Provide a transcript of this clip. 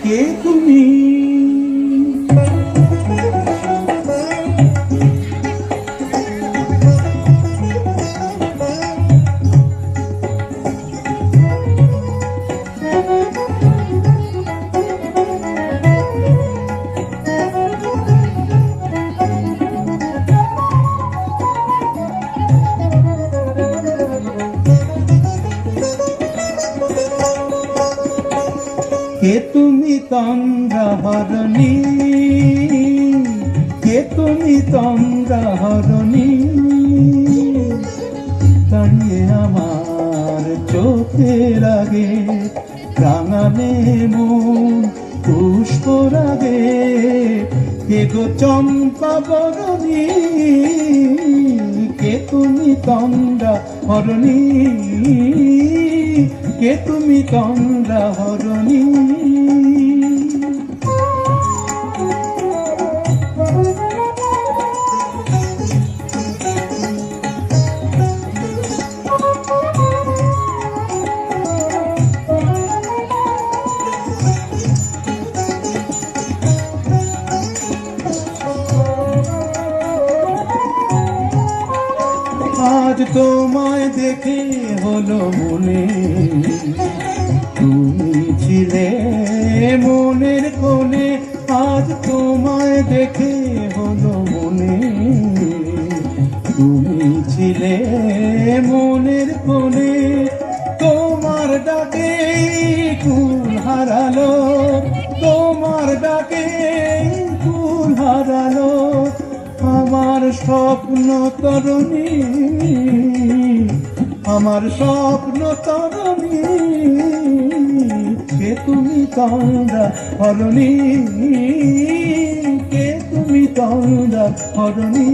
কে তুমি? কে তুমি তন্দ্রাহরণী? কে তুমি তন্দ্রাহরণী? দাঁড়িয়ে আমার চোখের আগে রাঙানে মন পুষ্প রাগে। কে গো চম্পা বরণী? কে তুমি তন্দ্রাহরণী? কে তুমি তন্দ্রাহরণী? আজ তোমায় দেখে হলো মনে, তুমি ছিলে মনের কোণে। আজ তোমায় দেখে হলো মনে, তুমি ছিলে মনের কোণে। তোমার ডাকে কুল হারালো, তোমার ডাকে কুল হারালো আমার স্বপ্ন তরুণী, আমার স্বপ্ন তরুণী। কে তুমি তন্দ্রাহরণী? কে তুমি তন্দ্রাহরণী?